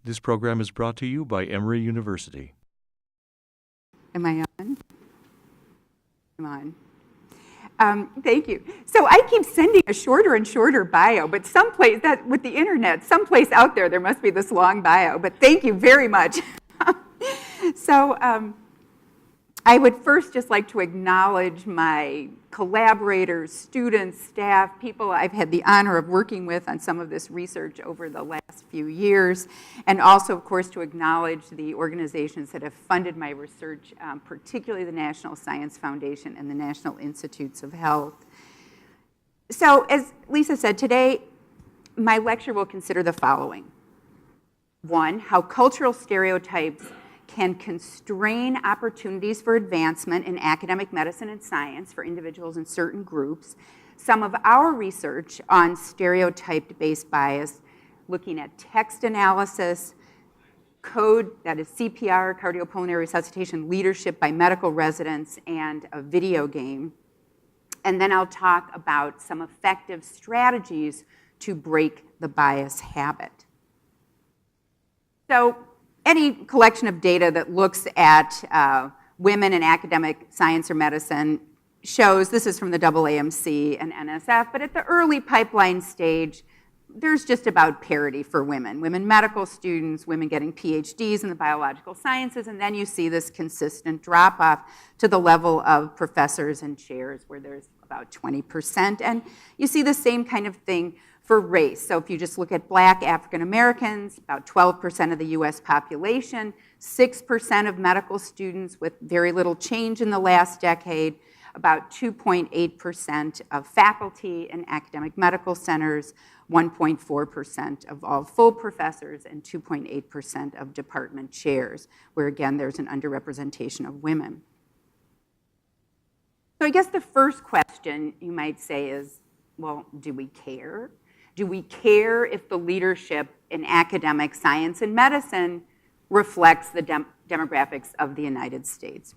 This program is brought to you by Emory University. Am I on? I'm on. Thank you. So I keep sending a shorter and shorter bio, but someplace, that with the internet, someplace out there must be this long bio, but thank you very much. So I would first just like to acknowledge my collaborators, students, staff, people I've had the honor of working with on some of this research over the last few years, and also, of course, to acknowledge the organizations that have funded my research, particularly the National Science Foundation and the National Institutes of Health. So, as Lisa said, today my lecture will consider the following. One, how cultural stereotypes can constrain opportunities for advancement in academic medicine and science for individuals in certain groups. Some of our research on stereotype-based bias, looking at text analysis, code, that is CPR, cardiopulmonary resuscitation leadership by medical residents, and a video game. And then I'll talk about some effective strategies to break the bias habit. So, any collection of data that looks at women in academic science or medicine shows, this is from the AAMC and NSF, but at the early pipeline stage, there's just about parity for women. Women medical students, women getting PhDs in the biological sciences, and then you see this consistent drop-off to the level of professors and chairs where there's about 20%. And you see the same kind of thing for race. So if you just look at Black African Americans, about 12% of the US population, 6% of medical students with very little change in the last decade, about 2.8% of faculty in academic medical centers, 1.4% of all full professors, and 2.8% of department chairs, where again there's an underrepresentation of women. So I guess the first question you might say is, well, do we care? Do we care if the leadership in academic science and medicine reflects the demographics of the United States?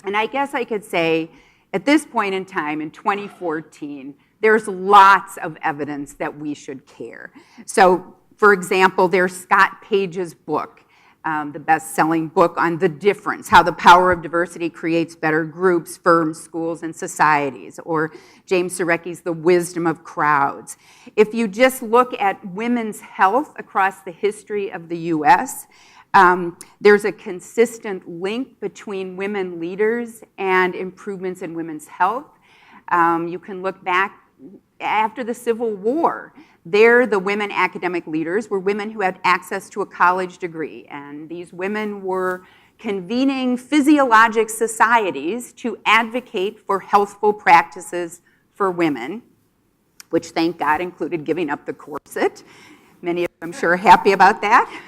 And I guess I could say at this point in time, in 2014, there's lots of evidence that we should care. So, for example, there's Scott Page's book, the best-selling book on The Difference, How the Power of Diversity Creates Better Groups, Firms, Schools, and Societies, or James Surecki's The Wisdom of Crowds. If you just look at women's health across the history of the US, there's a consistent link between women leaders and improvements in women's health. You can look back after the Civil War. There, the women academic leaders were women who had access to a college degree, and these women were convening physiologic societies to advocate for healthful practices for women, which, thank God, included giving up the corset. Many of them, I'm sure, are happy about that.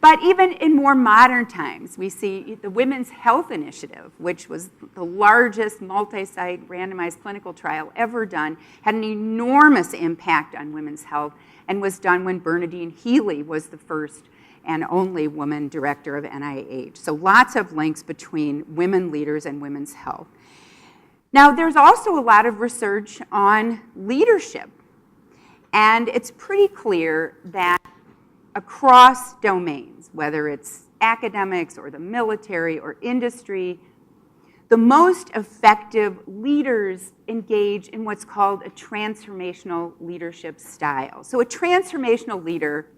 But even in more modern times, we see the Women's Health Initiative, which was the largest multi-site randomized clinical trial ever done, had an enormous impact on women's health and was done when Bernadine Healy was the first and only woman director of NIH. So lots of links between women leaders and women's health. Now, there's also a lot of research on leadership. And it's pretty clear that across domains, whether it's academics or the military or industry, the most effective leaders engage in what's called a transformational leadership style. So a transformational leader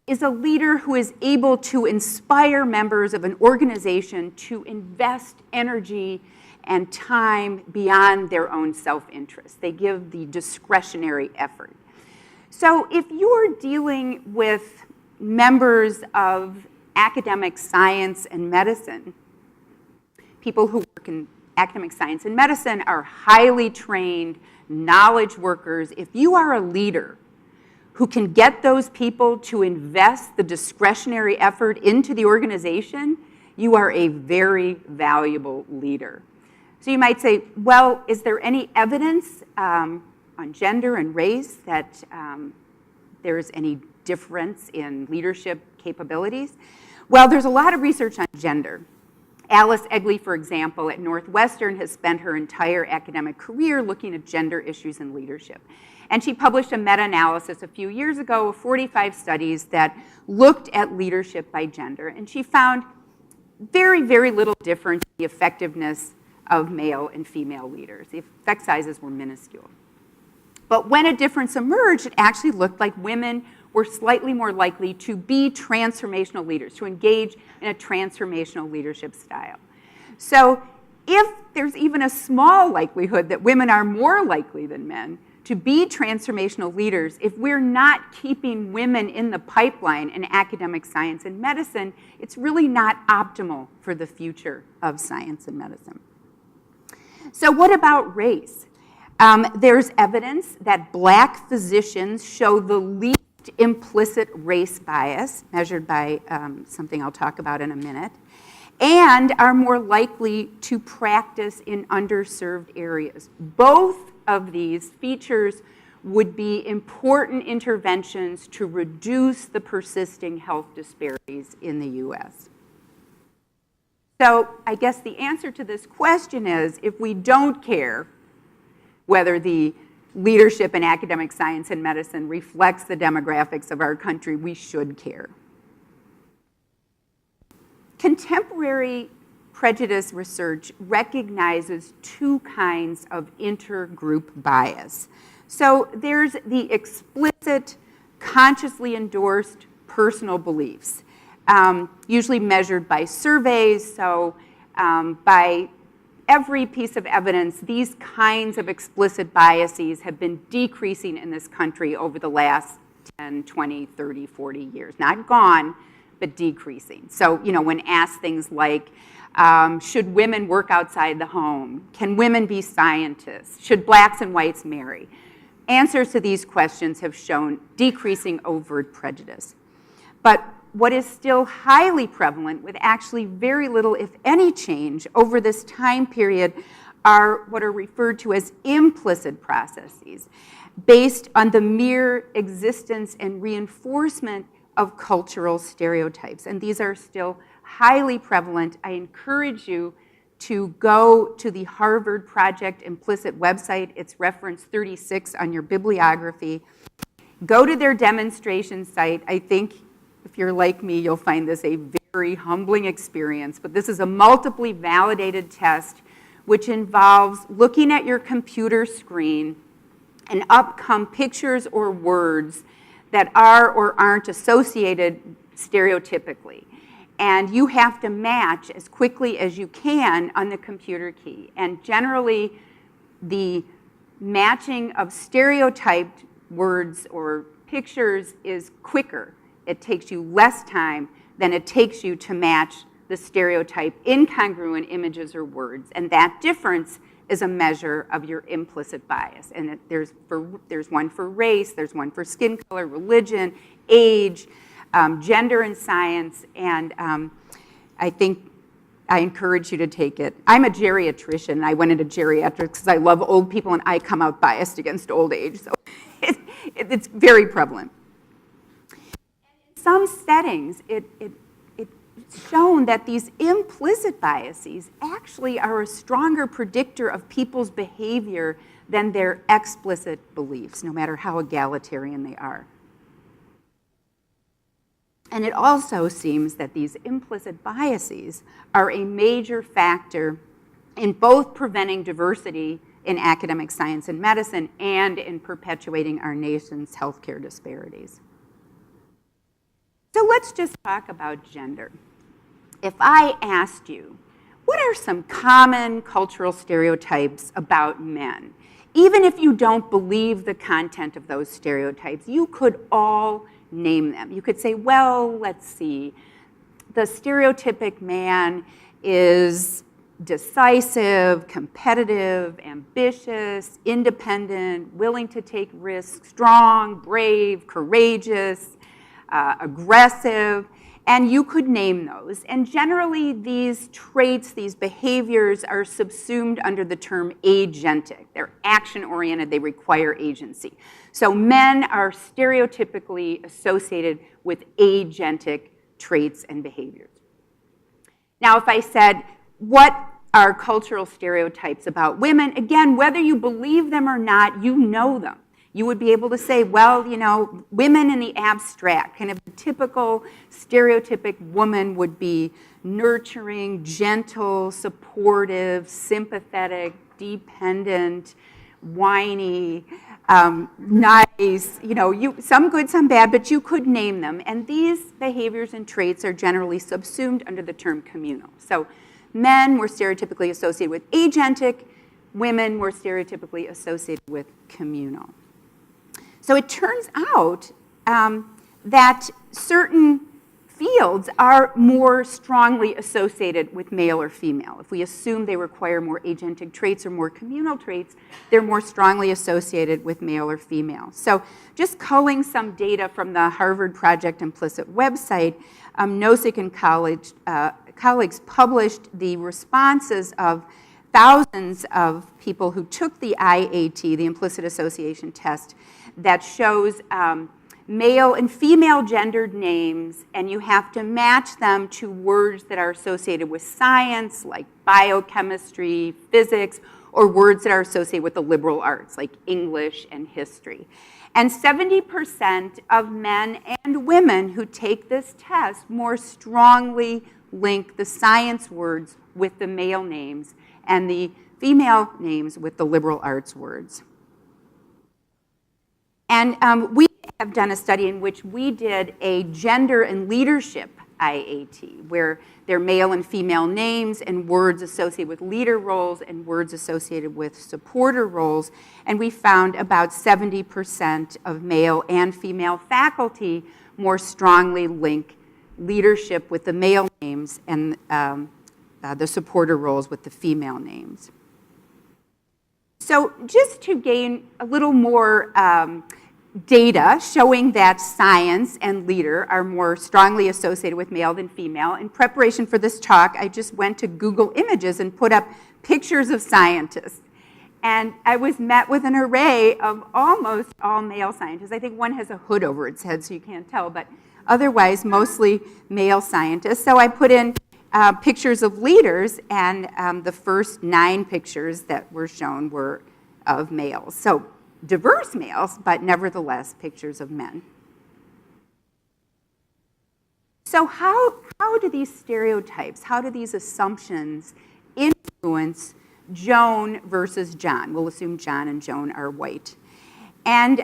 is a leader who is able to inspire members of an organization to invest energy and time beyond their own self-interest. They give the discretionary effort. So if you're dealing with members of academic science and medicine, people who work in academic science and medicine are highly trained, knowledge workers. If you are a leader who can get those people to invest the discretionary effort into the organization, you are a very valuable leader. So you might say, well, is there any evidence on gender and race that there's any difference in leadership capabilities? Well, there's a lot of research on gender. Alice Egley, for example, at Northwestern has spent her entire academic career looking at gender issues in leadership. And she published a meta-analysis a few years ago of 45 studies that looked at leadership by gender. And she found very, very little difference in the effectiveness of male and female leaders. The effect sizes were minuscule. But when a difference emerged, it actually looked like women were slightly more likely to be transformational leaders, to engage in a transformational leadership style. So if there's even a small likelihood that women are more likely than men to be transformational leaders, if we're not keeping women in the pipeline in academic science and medicine, it's really not optimal for the future of science and medicine. So what about race? There's evidence that Black physicians show the least implicit race bias, measured by something I'll talk about in a minute, and are more likely to practice in underserved areas. Both of these features would be important interventions to reduce the persisting health disparities in the US. So I guess the answer to this question is, if we don't care whether the leadership in academic science and medicine reflects the demographics of our country, we should care. Contemporary prejudice research recognizes two kinds of intergroup bias. So there's the explicit, consciously endorsed personal beliefs, usually measured by surveys. So by every piece of evidence, these kinds of explicit biases have been decreasing in this country over the last 10, 20, 30, 40 years. Not gone, but decreasing. So, when asked things like, should women work outside the home? Can women be scientists? Should Blacks and whites marry? Answers to these questions have shown decreasing overt prejudice. But what is still highly prevalent, with actually very little, if any, change over this time period, are what are referred to as implicit processes, based on the mere existence and reinforcement of cultural stereotypes. And these are still highly prevalent. I encourage you to go to the Harvard Project Implicit website. It's reference 36 on your bibliography. Go to their demonstration site. I think if you're like me, you'll find this a very humbling experience, but this is a multiply validated test which involves looking at your computer screen and up come pictures or words that are or aren't associated stereotypically. And you have to match as quickly as you can on the computer key. And generally, the matching of stereotyped words or pictures is quicker. It takes you less time than it takes you to match the stereotype incongruent images or words. And that difference is a measure of your implicit bias. And there's one for race, there's one for skin color, religion, age, gender and science, and I think I encourage you to take it. I'm a geriatrician. I went into geriatrics because I love old people, and I come out biased against old age. So it's very prevalent. In some settings, it's shown that these implicit biases actually are a stronger predictor of people's behavior than their explicit beliefs, no matter how egalitarian they are. And it also seems that these implicit biases are a major factor in both preventing diversity in academic science and medicine and in perpetuating our nation's healthcare disparities. So let's just talk about gender. If I asked you, what are some common cultural stereotypes about men? Even if you don't believe the content of those stereotypes, you could all name them. You could say, well, let's see. The stereotypic man is decisive, competitive, ambitious, independent, willing to take risks, strong, brave, courageous, aggressive, and you could name those. And generally, these traits, these behaviors are subsumed under the term agentic. They're action-oriented, they require agency. So men are stereotypically associated with agentic traits and behaviors. Now, if I said, what are cultural stereotypes about women? Again, whether you believe them or not, you know them. You would be able to say, well, you know, women in the abstract, kind of the typical stereotypic woman would be nurturing, gentle, supportive, sympathetic, dependent, whiny, nice, you know, some good, some bad, but you could name them. And these behaviors and traits are generally subsumed under the term communal. So men were stereotypically associated with agentic, women were stereotypically associated with communal. So it turns out that certain fields are more strongly associated with male or female. If we assume they require more agentic traits or more communal traits, they're more strongly associated with male or female. So just culling some data from the Harvard Project Implicit website, Nosek and colleagues published the responses of thousands of people who took the IAT, the implicit association test, that shows male and female gendered names, and you have to match them to words that are associated with science, like biochemistry, physics, or words that are associated with the liberal arts, like English and history. And 70% of men and women who take this test more strongly link the science words with the male names and the female names with the liberal arts words. And we have done a study in which we did a gender and leadership IAT, where there are male and female names and words associated with leader roles and words associated with supporter roles. And we found about 70% of male and female faculty more strongly link leadership with the male names and the supporter roles with the female names. So just to gain a little more data showing that science and leader are more strongly associated with male than female, in preparation for this talk, I just went to Google Images and put up pictures of scientists. And I was met with an array of almost all male scientists. I think one has a hood over its head so you can't tell, but otherwise mostly male scientists. So I put in pictures of leaders, and the first 9 pictures that were shown were of males. So diverse males, but nevertheless pictures of men. So how do these stereotypes, how do these assumptions influence Joan versus John? We'll assume John and Joan are white. And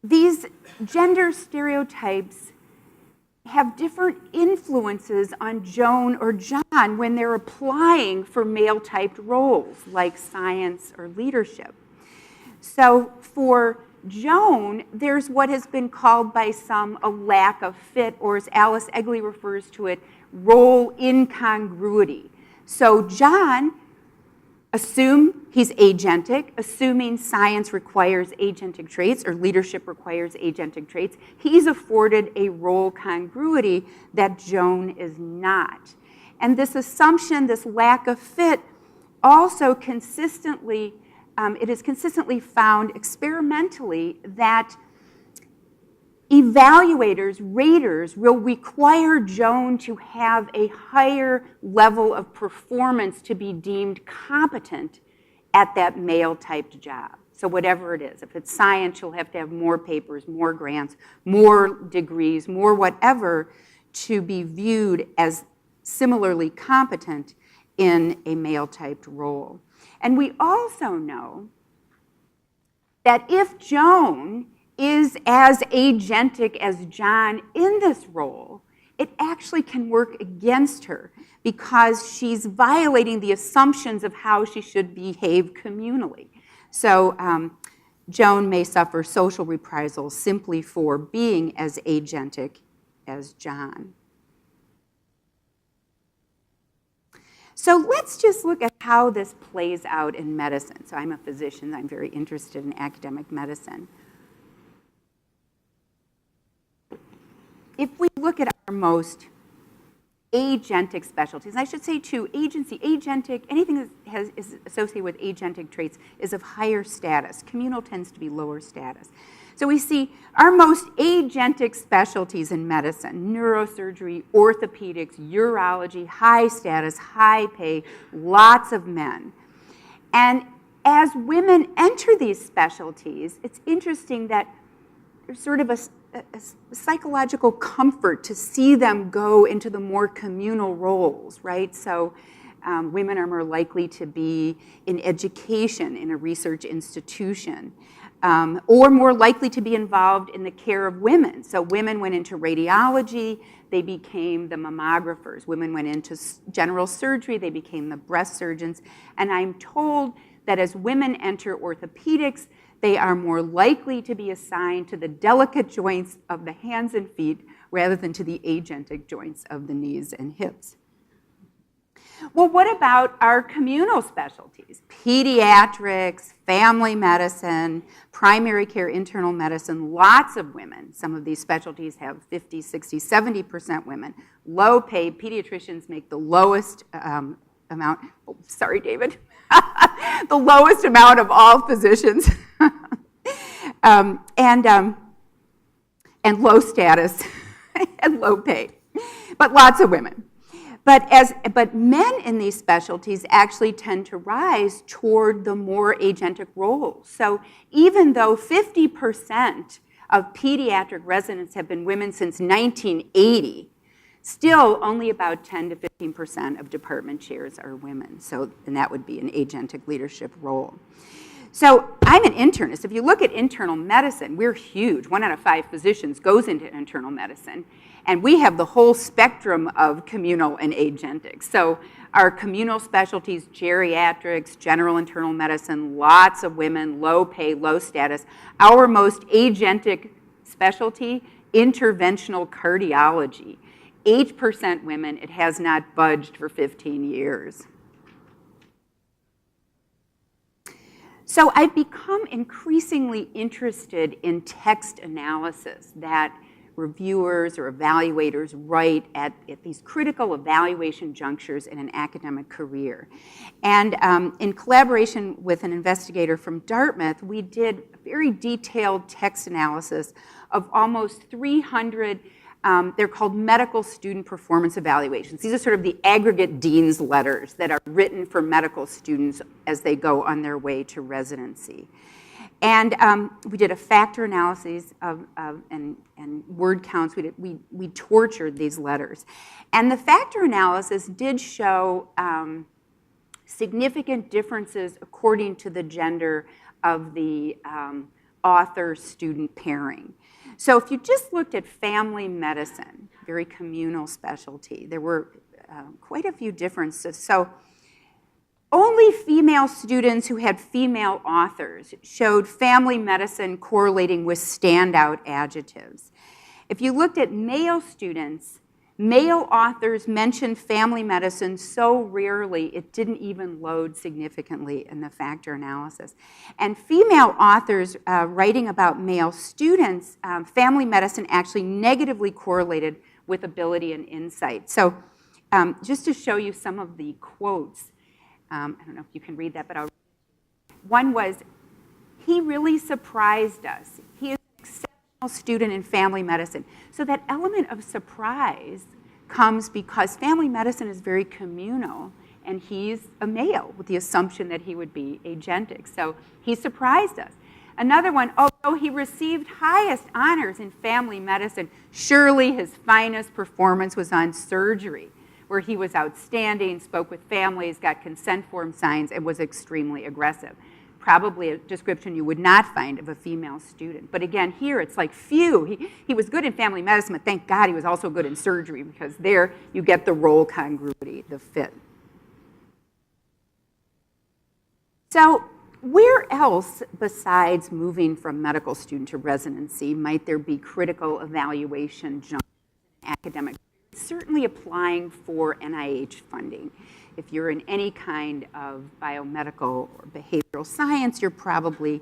these gender stereotypes have different influences on Joan or John when they're applying for male-typed roles like science or leadership. So for Joan, there's what has been called by some a lack of fit, or as Alice Egley refers to it, role incongruity. So John, assume he's agentic, assuming science requires agentic traits or leadership requires agentic traits, he's afforded a role congruity that Joan is not. And this assumption, this lack of fit, also consistently, it is consistently found experimentally that evaluators, raters, will require Joan to have a higher level of performance to be deemed competent at that male-typed job. So whatever it is, if it's science, you'll have to have more papers, more grants, more degrees, more whatever to be viewed as similarly competent in a male-typed role. And we also know that if Joan is as agentic as John in this role, it actually can work against her because she's violating the assumptions of how she should behave communally. So Joan may suffer social reprisals simply for being as agentic as John. So let's just look at how this plays out in medicine. So I'm a physician, I'm very interested in academic medicine. If we look at our most agentic specialties, and I should say too, agentic, anything that is associated with agentic traits is of higher status. Communal tends to be lower status. So we see our most agentic specialties in medicine: neurosurgery, orthopedics, urology, high status, high pay, lots of men. And as women enter these specialties, it's interesting that there's sort of a psychological comfort to see them go into the more communal roles, right? So women are more likely to be in education in a research institution, or more likely to be involved in the care of women. So women went into radiology, they became the mammographers. Women went into general surgery, they became the breast surgeons. And I'm told that as women enter orthopedics, they are more likely to be assigned to the delicate joints of the hands and feet rather than to the agentic joints of the knees and hips. Well, what about our communal specialties? Pediatrics, family medicine, primary care, internal medicine, lots of women. Some of these specialties have 50, 60, 70% women. Low paid, pediatricians make the lowest amount, oh, sorry, David, the lowest amount of all physicians, and low status and low pay, but lots of women. But men in these specialties actually tend to rise toward the more agentic roles. So even though 50% of pediatric residents have been women since 1980, still only about 10 to 15% of department chairs are women. So, and that would be an agentic leadership role. So I'm an internist. If you look at internal medicine, we're huge. 1 out of 5 physicians goes into internal medicine. And we have the whole spectrum of communal and agentic. So our communal specialties, geriatrics, general internal medicine, lots of women, low pay, low status. Our most agentic specialty, interventional cardiology. 8% women, it has not budged for 15 years. So I've become increasingly interested in text analysis that reviewers or evaluators write at these critical evaluation junctures in an academic career. And in collaboration with an investigator from Dartmouth, we did a very detailed text analysis of almost 300, they're called medical student performance evaluations. These are sort of the aggregate dean's letters that are written for medical students as they go on their way to residency. And we did a factor analysis and word counts. We tortured these letters. And the factor analysis did show significant differences according to the gender of the author-student pairing. So if you just looked at family medicine, very communal specialty, there were quite a few differences. So only female students who had female authors showed family medicine correlating with standout adjectives. If you looked at male students, male authors mentioned family medicine so rarely it didn't even load significantly in the factor analysis. And female authors writing about male students, family medicine actually negatively correlated with ability and insight. So just to show you some of the quotes, I don't know if you can read that, but one was, he really surprised us. He is an exceptional student in family medicine. So that element of surprise comes because family medicine is very communal, and he's a male with the assumption that he would be agentic. So he surprised us. Another one, although he received highest honors in family medicine, surely his finest performance was on surgery, where he was outstanding, spoke with families, got consent form signs, and was extremely aggressive. Probably a description you would not find of a female student. But again, here it's like, phew, he was good in family medicine, but thank God he was also good in surgery, because there you get the role congruity, the fit. So where else besides moving from medical student to residency might there be critical evaluation junctures in academic? Certainly applying for NIH funding. If you're in any kind of biomedical or behavioral science, you're probably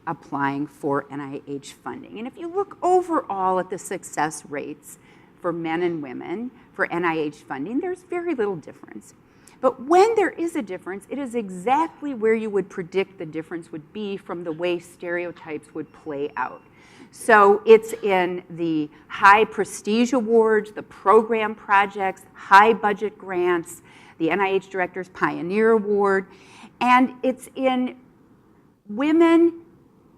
applying for NIH funding. And if you look overall at the success rates for men and women for NIH funding, there's very little difference. But when there is a difference, it is exactly where you would predict the difference would be from the way stereotypes would play out. So it's in the high prestige awards, the program projects, high budget grants, the NIH Director's Pioneer Award, and it's in women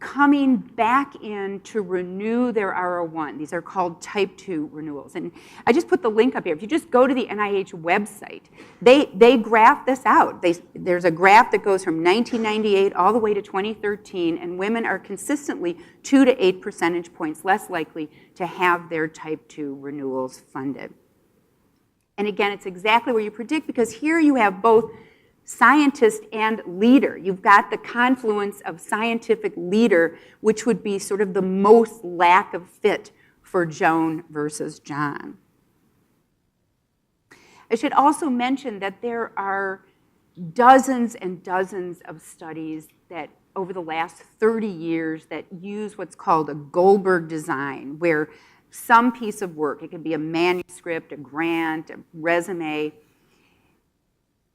coming back in to renew their R01. These are called type 2 renewals. And I just put the link up here. If you just go to the NIH website, they graph this out. There's a graph that goes from 1998 all the way to 2013, and women are consistently 2 to 8 percentage points less likely to have their type 2 renewals funded. And again, it's exactly what you predict, because here you have both scientist and leader. You've got the confluence of scientific leader, which would be sort of the most lack of fit for Joan versus John. I should also mention that there are dozens and dozens of studies that over the last 30 years that use what's called a Goldberg design, where some piece of work, it could be a manuscript, a grant, a resume,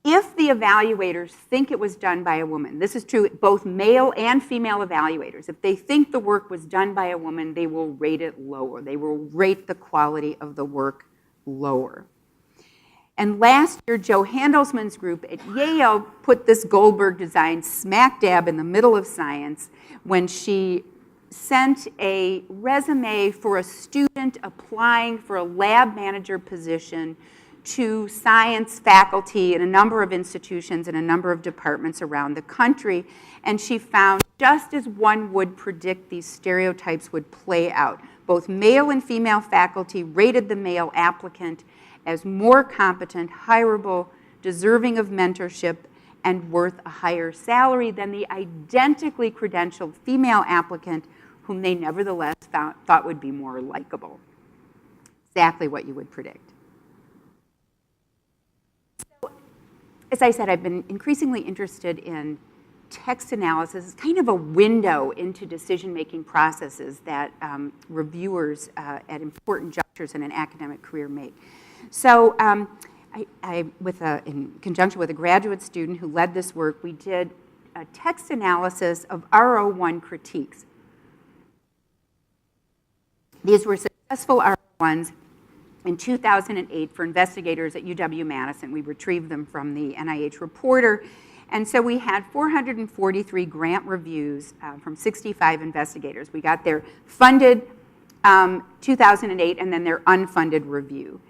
if the evaluators think it was done by a woman, this is true both male and female evaluators, if they think the work was done by a woman, they will rate it lower. They will rate the quality of the work lower. And last year, Joe Handelsman's group at Yale put this Goldberg design smack dab in the middle of science when she sent a resume for a student applying for a lab manager position to science faculty in a number of institutions and a number of departments around the country. And she found, just as one would predict these stereotypes would play out, both male and female faculty rated the male applicant as more competent, hireable, deserving of mentorship, and worth a higher salary than the identically credentialed female applicant, whom they nevertheless thought would be more likable. Exactly what you would predict. As I said, I've been increasingly interested in text analysis. It's kind of a window into decision-making processes that reviewers at important junctures in an academic career make. So in conjunction with a graduate student who led this work, we did a text analysis of R01 critiques. These were successful R01s in 2008 for investigators at UW-Madison. We retrieved them from the NIH Reporter. And so we had 443 grant reviews from 65 investigators. We got their funded 2008 and then their unfunded review.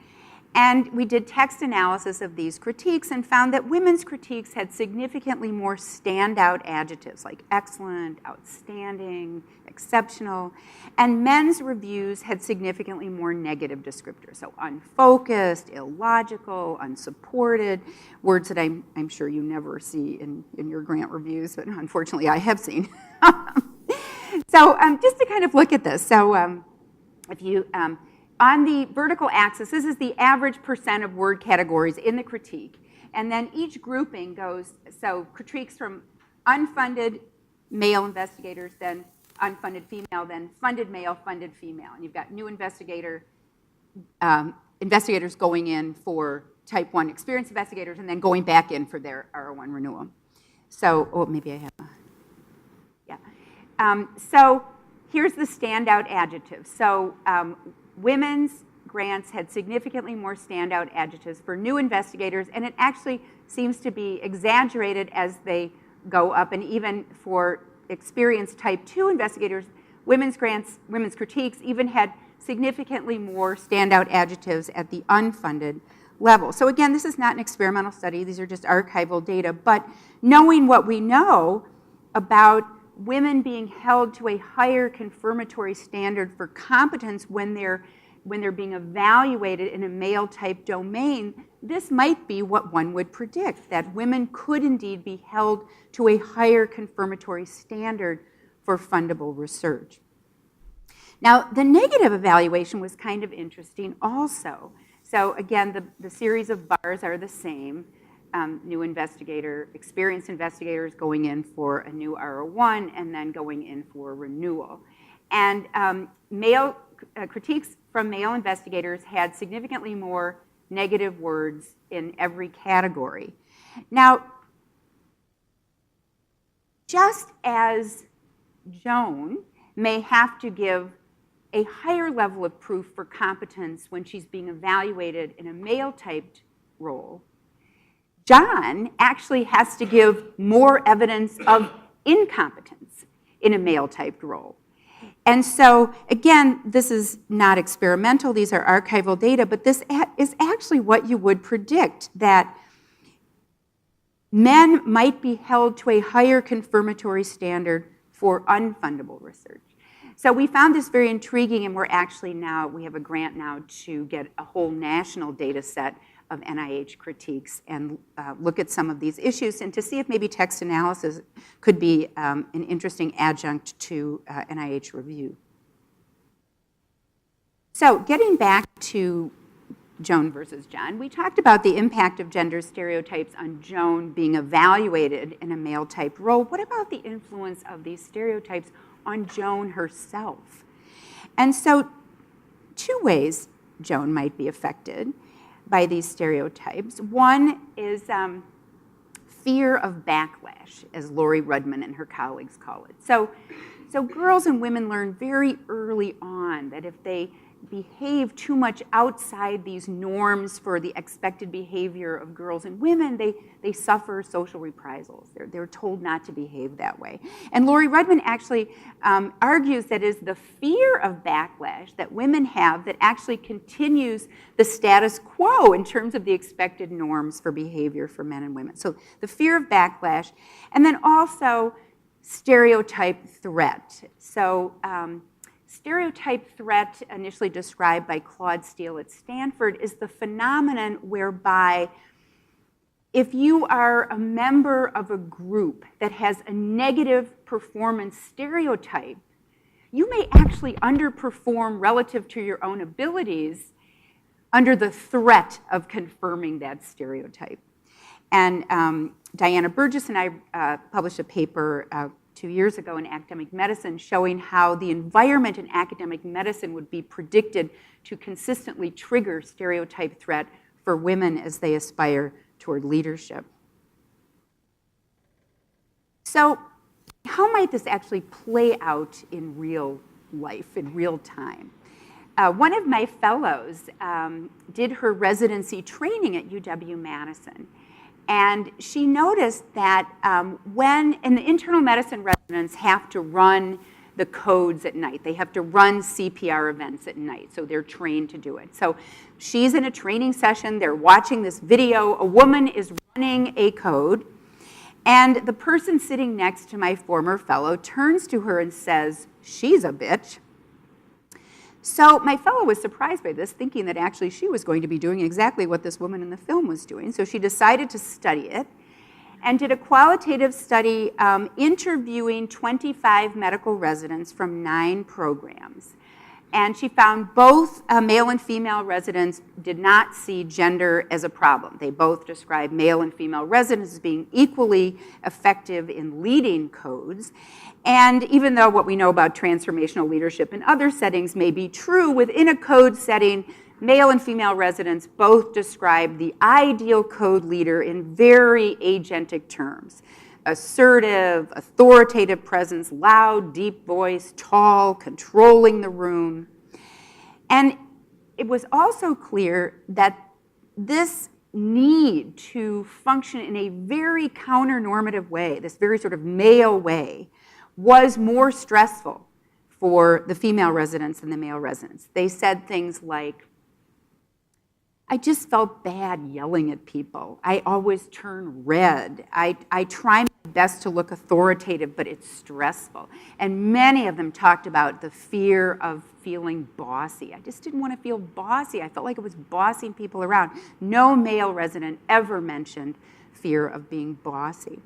And we did text analysis of these critiques and found that women's critiques had significantly more standout adjectives like excellent, outstanding, exceptional, and men's reviews had significantly more negative descriptors, so unfocused, illogical, unsupported, words that I'm sure you never see in your grant reviews, but unfortunately I have seen. So just to kind of look at this, so if you, on the vertical axis, this is the average percent of word categories in the critique. And then each grouping goes, so critiques from unfunded male investigators, then unfunded female, then funded male, funded female. And you've got new investigators going in for type 1 experienced investigators and then going back in for their R01 renewal. So, oh, maybe I have a, yeah. So here's the standout adjectives. So women's grants had significantly more standout adjectives for new investigators, and it actually seems to be exaggerated as they go up, and even for experienced type 2 investigators, women's critiques even had significantly more standout adjectives at the unfunded level. So again, this is not an experimental study, these are just archival data, but knowing what we know about women being held to a higher confirmatory standard for competence when they're being evaluated in a male-type domain, this might be what one would predict, that women could indeed be held to a higher confirmatory standard for fundable research. Now, the negative evaluation was kind of interesting also. So again, the series of bars are the same. New investigator, experienced investigators going in for a new R01 and then going in for renewal. And critiques from male investigators had significantly more negative words in every category. Now, just as Joan may have to give a higher level of proof for competence when she's being evaluated in a male-typed role, John actually has to give more evidence of incompetence in a male-typed role. And so, again, this is not experimental, these are archival data, but this is actually what you would predict, that men might be held to a higher confirmatory standard for unfundable research. So we found this very intriguing, and we have a grant now to get a whole national data set of NIH critiques and look at some of these issues and to see if maybe text analysis could be an interesting adjunct to NIH review. So getting back to Joan versus John, we talked about the impact of gender stereotypes on Joan being evaluated in a male-type role. What about the influence of these stereotypes on Joan herself? And so 2 ways Joan might be affected by these stereotypes. One is fear of backlash, as Lori Rudman and her colleagues call it. So girls and women learn very early on that if they behave too much outside these norms for the expected behavior of girls and women, they suffer social reprisals. They're told not to behave that way. And Lori Rudman actually argues that it is the fear of backlash that women have that actually continues the status quo in terms of the expected norms for behavior for men and women. So the fear of backlash, and then also stereotype threat. So stereotype threat, initially described by Claude Steele at Stanford, is the phenomenon whereby if you are a member of a group that has a negative performance stereotype, you may actually underperform relative to your own abilities under the threat of confirming that stereotype. And Diana Burgess and I published a paper 2 years ago in Academic Medicine showing how the environment in academic medicine would be predicted to consistently trigger stereotype threat for women as they aspire toward leadership. So how might this actually play out in real life, in real time? One of my fellows did her residency training at UW-Madison. And she noticed that when, and the internal medicine residents have to run the codes at night. They have to run CPR events at night, so they're trained to do it. So she's in a training session, they're watching this video, a woman is running a code, and the person sitting next to my former fellow turns to her and says, "She's a bitch." So my fellow was surprised by this, thinking that actually she was going to be doing exactly what this woman in the film was doing. So she decided to study it and did a qualitative study interviewing 25 medical residents from 9 programs. And she found both male and female residents did not see gender as a problem. They both described male and female residents as being equally effective in leading codes. And even though what we know about transformational leadership in other settings may be true, within a code setting, male and female residents both describe the ideal code leader in very agentic terms. Assertive, authoritative presence, loud, deep voice, tall, controlling the room. And it was also clear that this need to function in a very counter-normative way, this very sort of male way, was more stressful for the female residents than the male residents. They said things like, "I just felt bad yelling at people. I always turn red. I try my best to look authoritative, but it's stressful." And many of them talked about the fear of feeling bossy. I just didn't want to feel bossy. I felt like it was bossing people around. No male resident ever mentioned fear of being bossy.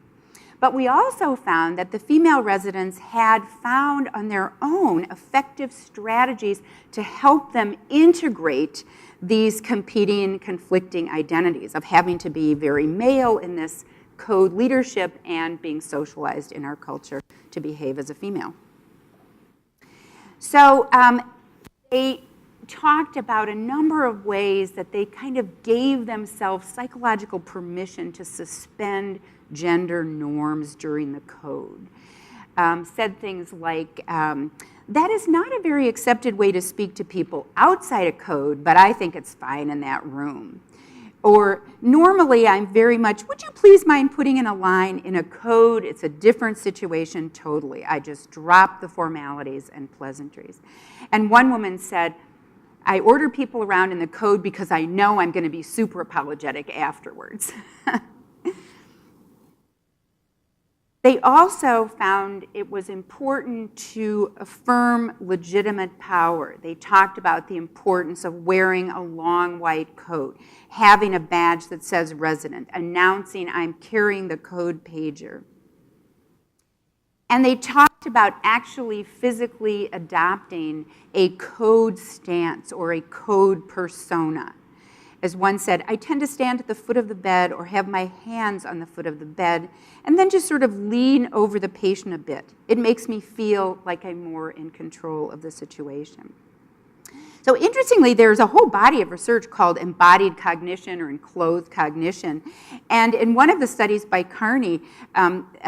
But we also found that the female residents had found on their own effective strategies to help them integrate these competing, conflicting identities of having to be very male in this code leadership and being socialized in our culture to behave as a female. So they talked about a number of ways that they kind of gave themselves psychological permission to suspend gender norms during the code. Said things like, that is not a very accepted way to speak to people outside a code, but I think it's fine in that room. Or normally I'm very much, would you please mind putting in a line in a code? It's a different situation totally. I just drop the formalities and pleasantries. And one woman said, I order people around in the code because I know I'm going to be super apologetic afterwards. They also found it was important to affirm legitimate power. They talked about the importance of wearing a long white coat, having a badge that says resident, announcing I'm carrying the code pager. And they talked about actually physically adopting a code stance or a code persona. As one said, I tend to stand at the foot of the bed or have my hands on the foot of the bed and then just sort of lean over the patient a bit. It makes me feel like I'm more in control of the situation. So interestingly, there's a whole body of research called embodied cognition or enclosed cognition. And in one of the studies by Carnes,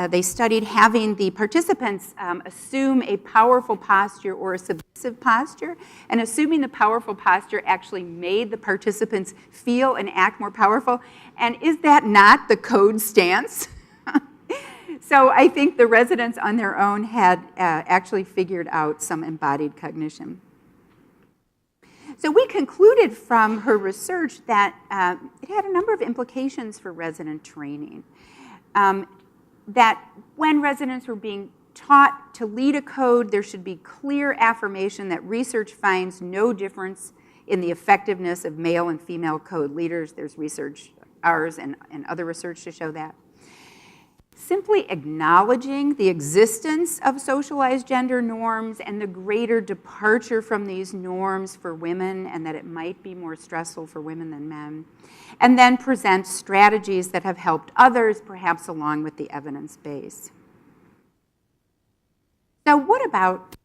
they studied having the participants assume a powerful posture or a submissive posture, and assuming the powerful posture actually made the participants feel and act more powerful. And is that not the code stance? So I think the residents on their own had actually figured out some embodied cognition. So we concluded from her research that it had a number of implications for resident training. That when residents were being taught to lead a code, there should be clear affirmation that research finds no difference in the effectiveness of male and female code leaders. There's research, ours and other research to show that. Simply acknowledging the existence of socialized gender norms and the greater departure from these norms for women, and that it might be more stressful for women than men. And then present strategies that have helped others, perhaps along with the evidence base. So what about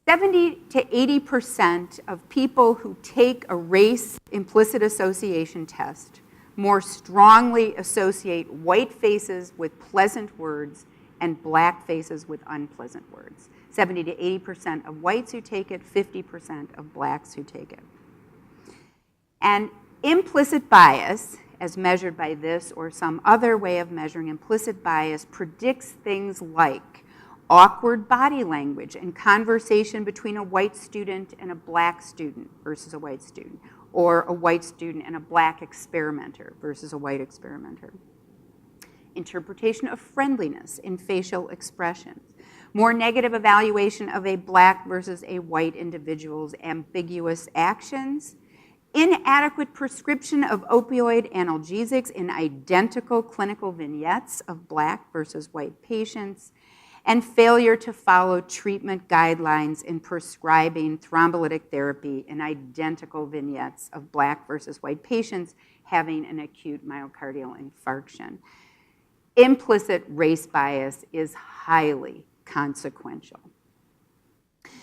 70 to 80% of people who take a race implicit association test more strongly associate white faces with pleasant words and black faces with unpleasant words. 70 to 80% of whites who take it, 50% of blacks who take it. And implicit bias, as measured by this or some other way of measuring implicit bias, predicts things like awkward body language and conversation between a white student and a black student versus a white student, or a white student and a black experimenter versus a white experimenter. Interpretation of friendliness in facial expressions. More negative evaluation of a black versus a white individual's ambiguous actions. Inadequate prescription of opioid analgesics in identical clinical vignettes of black versus white patients. And failure to follow treatment guidelines in prescribing thrombolytic therapy in identical vignettes of black versus white patients having an acute myocardial infarction. Implicit race bias is highly consequential.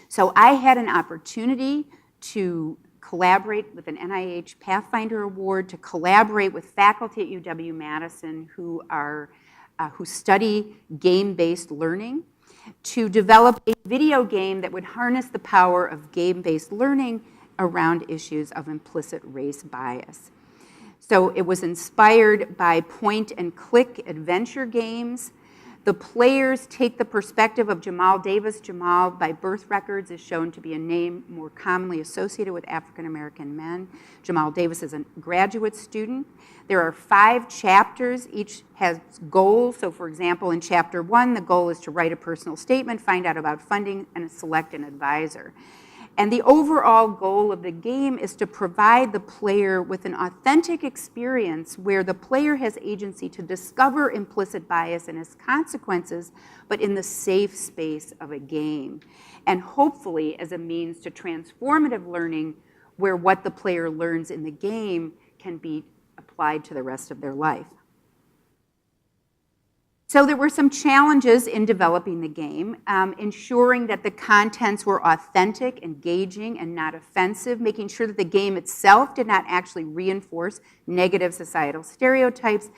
So I had an opportunity to collaborate with an NIH Pathfinder Award, to collaborate with faculty at UW-Madison who study game-based learning, to develop a video game that would harness the power of game-based learning around issues of implicit race bias. So it was inspired by point-and-click adventure games. The players take the perspective of Jamal Davis. Jamal, by birth records, is shown to be a name more commonly associated with African-American men. Jamal Davis is a graduate student. There are 5 chapters. Each has goals. So for example, in chapter 1, the goal is to write a personal statement, find out about funding, and select an advisor. And the overall goal of the game is to provide the player with an authentic experience where the player has agency to discover implicit bias and its consequences, but in the safe space of a game. And hopefully as a means to transformative learning where what the player learns in the game can be applied to the rest of their life. So there were some challenges in developing the game, ensuring that the contents were authentic, engaging, and not offensive, making sure that the game itself did not actually reinforce negative societal stereotypes,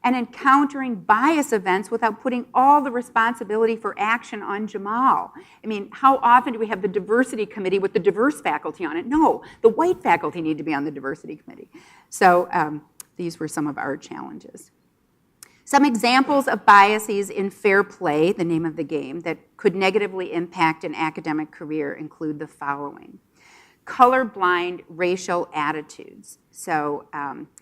and encountering bias events without putting all the responsibility for action on Jamal. I mean, how often do we have the diversity committee with the diverse faculty on it? No, the white faculty need to be on the diversity committee. So these were some of our challenges. Some examples of biases in fair play, the name of the game, that could negatively impact an academic career include the following. Colorblind racial attitudes. So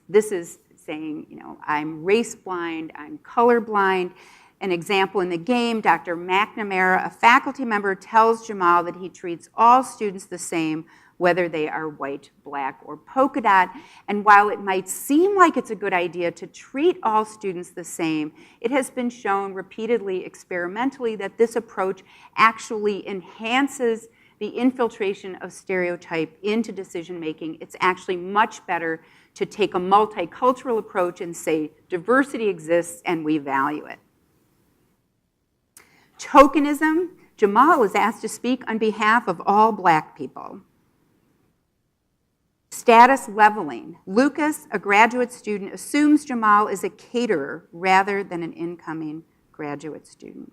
this is saying, you know, I'm race blind, I'm colorblind. An example in the game, Dr. McNamara, a faculty member, tells Jamal that he treats all students the same, whether they are white, black, or polka dot. And while it might seem like it's a good idea to treat all students the same, it has been shown repeatedly experimentally that this approach actually enhances the infiltration of stereotype into decision making. It's actually much better to take a multicultural approach and say diversity exists and we value it. Tokenism. Jamal was asked to speak on behalf of all black people. Status leveling. Lucas, a graduate student, assumes Jamal is a caterer rather than an incoming graduate student.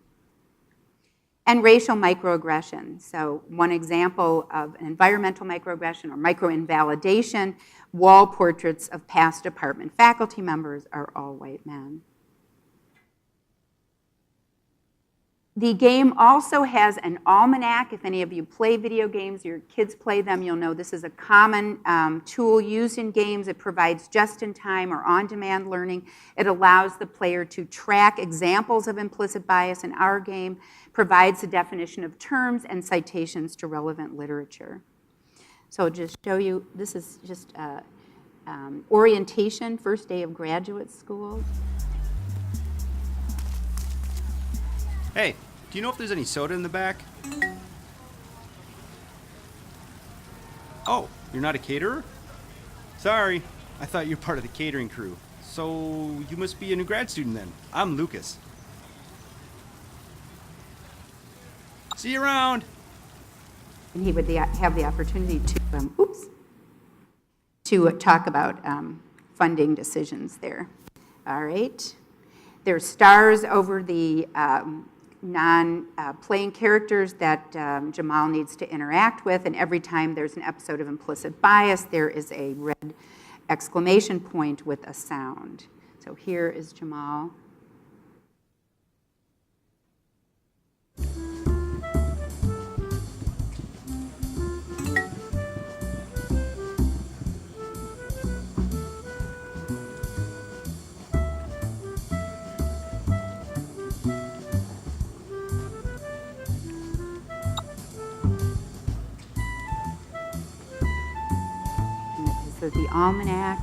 And racial microaggression. So one example of an environmental microaggression or microinvalidation, wall portraits of past department faculty members are all white men. The game also has an almanac. If any of you play video games, your kids play them, you'll know this is a common tool used in games. It provides just-in-time or on-demand learning. It allows the player to track examples of implicit bias in our game, provides the definition of terms and citations to relevant literature. So I'll just show you, this is just orientation, first day of graduate school. Hey, do you know if there's any soda in the back? Oh, you're not a caterer? Sorry, I thought you were part of the catering crew. So you must be a new grad student then. I'm Lucas. See you around. And he would have the opportunity to talk about funding decisions there. All right. There's stars over the non-playing characters that Jamal needs to interact with, and every time there's an episode of implicit bias, there is a red exclamation point with a sound. So here is Jamal. So the almanac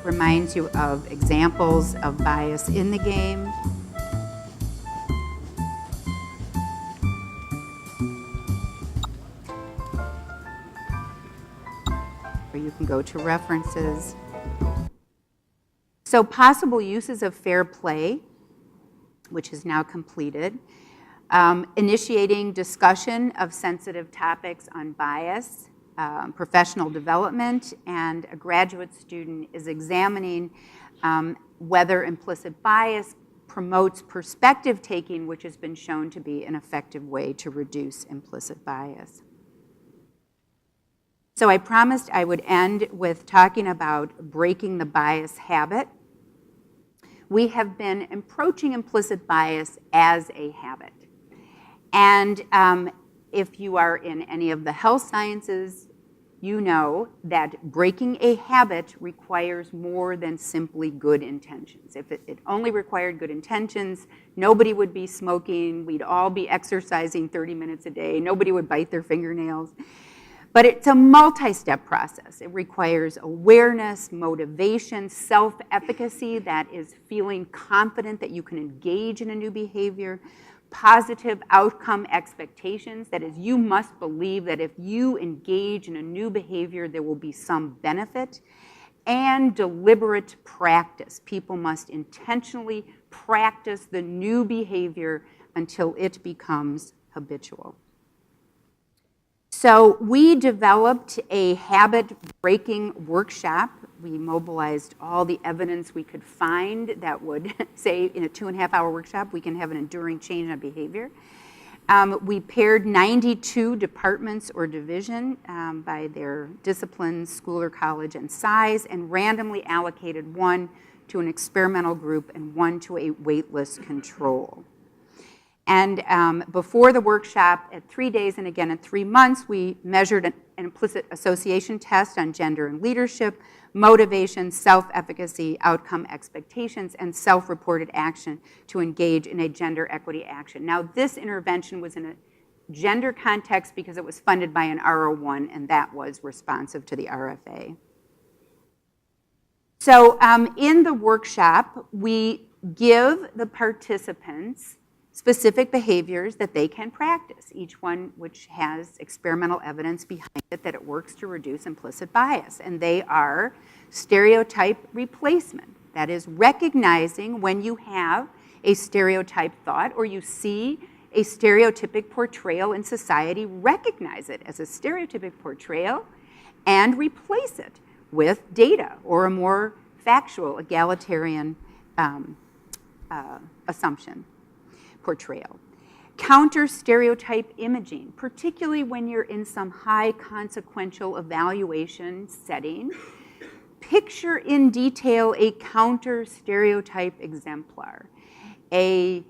reminds you of examples of bias in the game. Or you can go to references. So possible uses of fair play, which is now completed. Initiating discussion of sensitive topics on bias. Professional development, and a graduate student is examining whether implicit bias promotes perspective taking, which has been shown to be an effective way to reduce implicit bias. So I promised I would end with talking about breaking the bias habit. We have been approaching implicit bias as a habit. And if you are in any of the health sciences, you know that breaking a habit requires more than simply good intentions. If it only required good intentions, nobody would be smoking, we'd all be exercising 30 minutes a day, nobody would bite their fingernails. But it's a multi-step process. It requires awareness, motivation, self-efficacy, that is feeling confident that you can engage in a new behavior, positive outcome expectations, that is, you must believe that if you engage in a new behavior, there will be some benefit, and deliberate practice. People must intentionally practice the new behavior until it becomes habitual. So we developed a habit breaking workshop We mobilized all the evidence we could find that would say in a 2.5-hour workshop we can have an enduring change on behavior. We paired 92 departments or division by their discipline, school or college, and size, and randomly allocated one to an experimental group and one to a waitlist control. And before the workshop, at 3 days and again at 3 months, we measured an implicit association test on gender and leadership, motivation, self-efficacy, outcome expectations, and self-reported action to engage in a gender equity action. Now, this intervention was in a gender context because it was funded by an R01, and that was responsive to the RFA. So in the workshop, we give the participants specific behaviors that they can practice, each one which has experimental evidence behind it that it works to reduce implicit bias. And they are stereotype replacement. That is recognizing when you have a stereotype thought or you see a stereotypic portrayal in society, recognize it as a stereotypic portrayal and replace it with data or a more factual, egalitarian assumption. Portrayal. Counter stereotype imaging, particularly when you're in some high consequential evaluation setting. Picture in detail a counter stereotype exemplar, a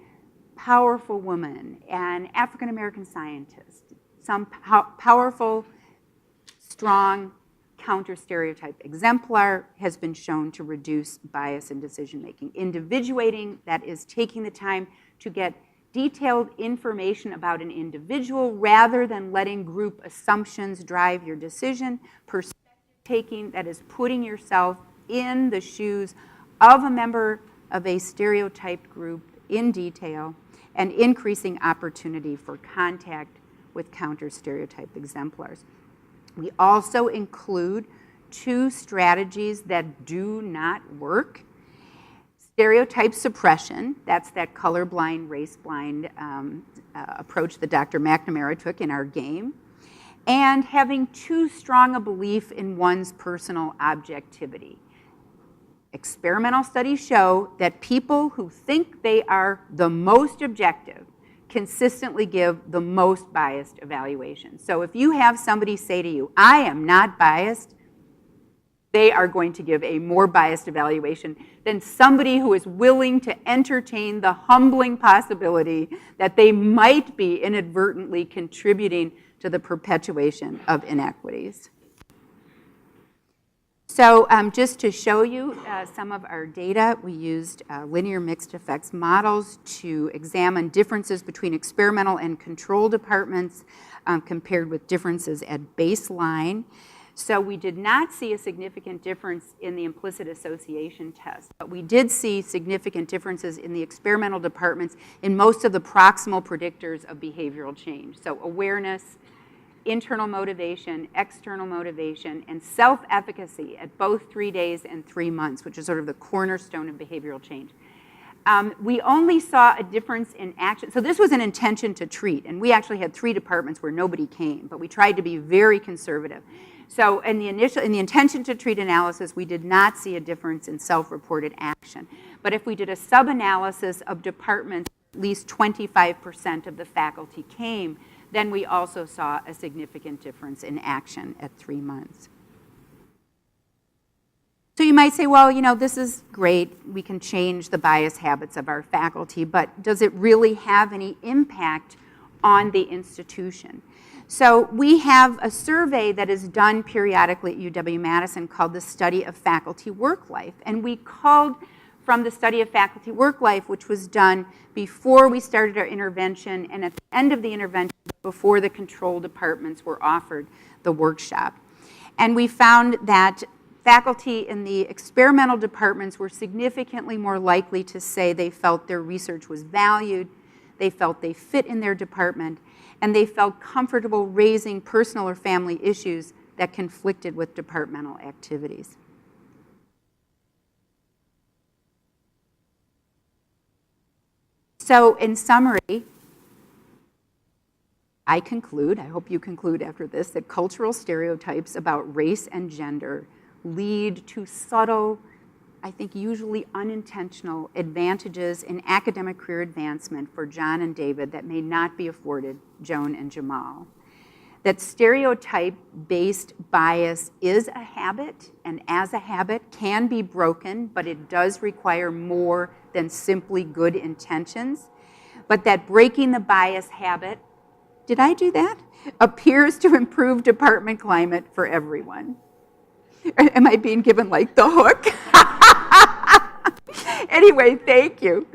powerful woman, an African American scientist, some powerful, strong counter stereotype exemplar has been shown to reduce bias in decision making. Individuating, that is taking the time to get detailed information about an individual rather than letting group assumptions drive your decision. Perspective taking, that is putting yourself in the shoes of a member of a stereotyped group in detail, and increasing opportunity for contact with counter stereotype exemplars. We also include 2 strategies that do not work. Stereotype suppression, that's that colorblind, race-blind approach that Dr. McNamara took in our game, and having too strong a belief in one's personal objectivity. Experimental studies show that people who think they are the most objective consistently give the most biased evaluation. So if you have somebody say to you, I am not biased, they are going to give a more biased evaluation than somebody who is willing to entertain the humbling possibility that they might be inadvertently contributing to the perpetuation of inequities. So just to show you some of our data, we used linear mixed effects models to examine differences between experimental and control departments compared with differences at baseline. So we did not see a significant difference in the implicit association test, but we did see significant differences in the experimental departments in most of the proximal predictors of behavioral change. So awareness, internal motivation, external motivation, and self-efficacy at both 3 days and 3 months, which is sort of the cornerstone of behavioral change. We only saw a difference in action. So this was an intention to treat, and we actually had 3 departments where nobody came, but we tried to be very conservative. So in the intention to treat analysis, we did not see a difference in self-reported action. But if we did a sub-analysis of departments, at least 25% of the faculty came, then we also saw a significant difference in action at 3 months. So you might say, well, you know, this is great. We can change the bias habits of our faculty, but does it really have any impact on the institution? So we have a survey that is done periodically at UW-Madison called the Study of Faculty Work Life. And we called from the Study of Faculty Work Life, which was done before we started our intervention and at the end of the intervention, before the control departments were offered the workshop. And we found that faculty in the experimental departments were significantly more likely to say they felt their research was valued, they felt they fit in their department, and they felt comfortable raising personal or family issues that conflicted with departmental activities. So in summary, I hope you conclude after this, that cultural stereotypes about race and gender lead to subtle, I think usually unintentional, advantages in academic career advancement for John and David that may not be afforded Joan and Jamal. That stereotype-based bias is a habit, and as a habit can be broken, but it does require more than simply good intentions. But that breaking the bias habit, did I do that? Appears to improve department climate for everyone. Am I being given like the hook? Anyway, thank you.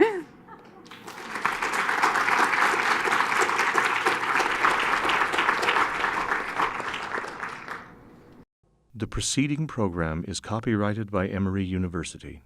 The preceding program is copyrighted by Emory University.